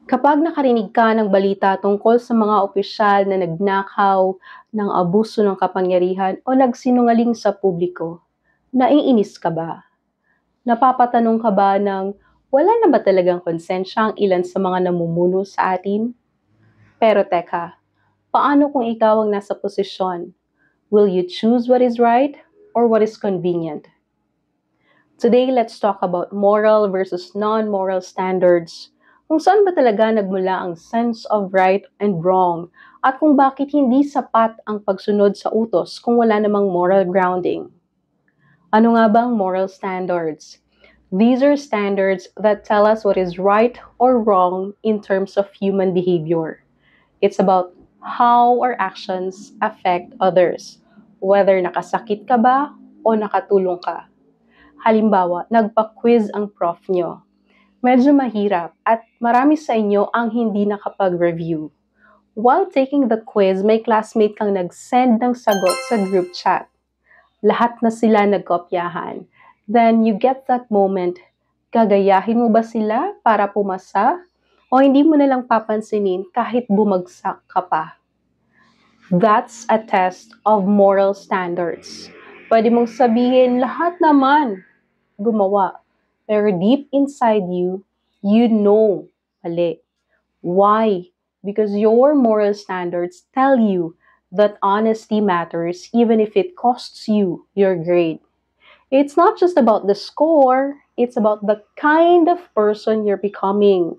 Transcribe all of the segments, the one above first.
Kapag nakarinig ka ng balita tungkol sa mga opisyal na nagnakaw ng abuso ng kapangyarihan o nagsinungaling sa publiko, naiinis ka ba? Napapatanong ka ba ng wala na ba talagang konsensya ang ilan sa mga namumuno sa atin? Pero teka, paano kung ikaw ang nasa posisyon? Will you choose what is right or what is convenient? Today, let's talk about moral versus non-moral standards. Kung saan ba talaga nagmula ang sense of right and wrong at kung bakit hindi sapat ang pagsunod sa utos kung wala namang moral grounding. Ano nga ba ang moral standards? These are standards that tell us what is right or wrong in terms of human behavior. It's about how our actions affect others, whether nakasakit ka ba o nakatulong ka. Halimbawa, nagpa-quiz ang prof nyo. Medyo mahirap at marami sa inyo ang hindi nakapag-review. While taking the quiz, may classmate kang nag-send ng sagot sa group chat. Lahat na sila nagkopyahan. Then you get that moment, gagayahin mo ba sila para pumasa? O hindi mo nalang papansinin kahit bumagsak ka pa? That's a test of moral standards. Pwede mong sabihin lahat naman gumawa. Pero deep inside you, you know mali. Why? Because your moral standards tell you that honesty matters even if it costs you your grade. It's not just about the score, it's about the kind of person you're becoming.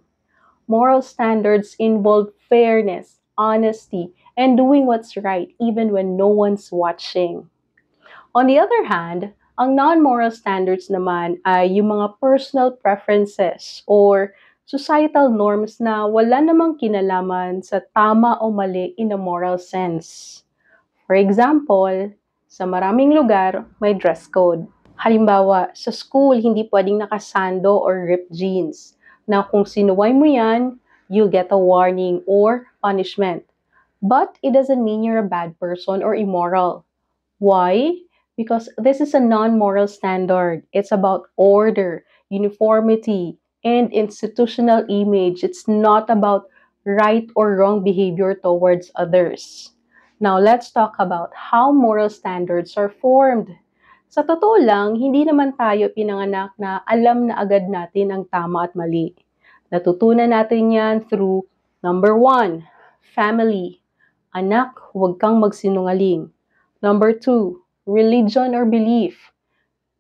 Moral standards involve fairness, honesty, and doing what's right even when no one's watching. On the other hand, ang non-moral standards naman ay yung mga personal preferences or societal norms na wala namang kinalaman sa tama o mali in a moral sense. For example, sa maraming lugar, may dress code. Halimbawa, sa school, hindi pwedeng nakasando or ripped jeans na kung sinuway mo yan, you'll get a warning or punishment. But it doesn't mean you're a bad person or immoral. Why? Because this is a non-moral standard. It's about order, uniformity, and institutional image. It's not about right or wrong behavior towards others. Now, let's talk about how moral standards are formed. Sa totoo lang, hindi naman tayo pinanganak na alam na agad natin ang tama at mali. Natutunan natin yan through number 1, family. Anak, huwag kang magsinungaling. Number 2, religion or belief.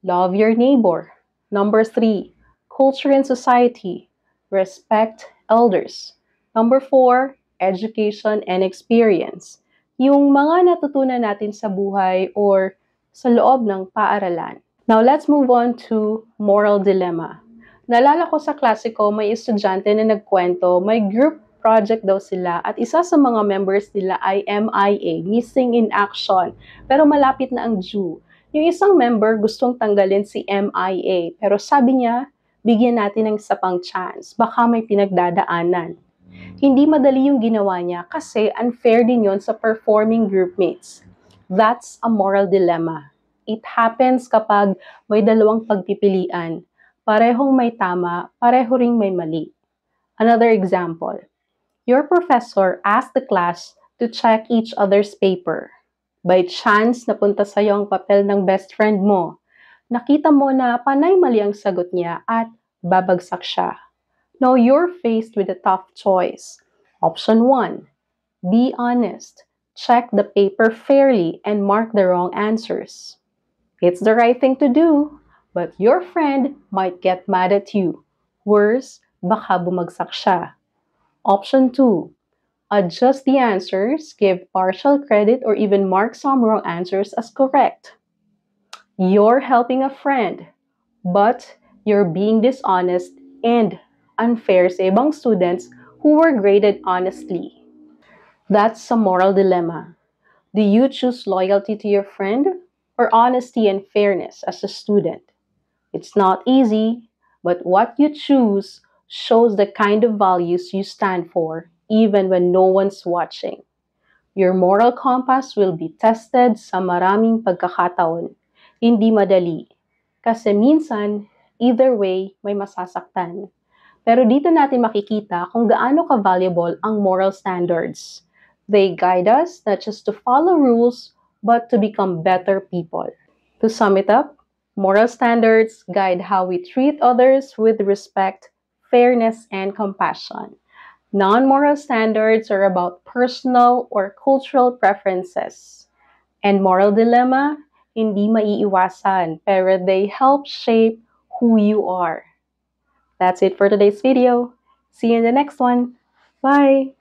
Love your neighbor. Number 3, culture and society. Respect elders. Number 4, education and experience. Yung mga natutunan natin sa buhay or sa loob ng paaralan. Now, let's move on to moral dilemma. Naalala ko sa klase ko, may estudyante na nagkwento, may group project daw sila at isa sa mga members nila ay MIA, Missing in Action, pero malapit na ang due. Yung isang member gustong tanggalin si MIA, pero sabi niya, bigyan natin ng isa pang chance, baka may pinagdadaanan. Hindi madali yung ginawa niya kasi unfair din yon sa performing groupmates. That's a moral dilemma. It happens kapag may dalawang pagpipilian. Parehong may tama, pareho ring may mali. Another example. Your professor asked the class to check each other's paper. By chance, napunta sa'yo ang papel ng best friend mo. Nakita mo na panay mali ang sagot niya at babagsak siya. Now you're faced with a tough choice. Option 1. Be honest. Check the paper fairly and mark the wrong answers. It's the right thing to do, but your friend might get mad at you. Worse, baka bumagsak siya. Option 2. Adjust the answers, give partial credit, or even mark some wrong answers as correct. You're helping a friend, but you're being dishonest and unfair sa ibang students who were graded honestly. That's a moral dilemma. Do you choose loyalty to your friend or honesty and fairness as a student? It's not easy, but what you choose shows the kind of values you stand for, even when no one's watching. Your moral compass will be tested sa maraming pagkakataon. Hindi madali. Kasi minsan, either way, may masasaktan. Pero dito natin makikita kung gaano ka-valuable ang moral standards. They guide us not just to follow rules, but to become better people. To sum it up, moral standards guide how we treat others with respect, fairness, and compassion. Non-moral standards are about personal or cultural preferences. And moral dilemma, hindi maiiwasan, pero they help shape who you are. That's it for today's video. See you in the next one. Bye!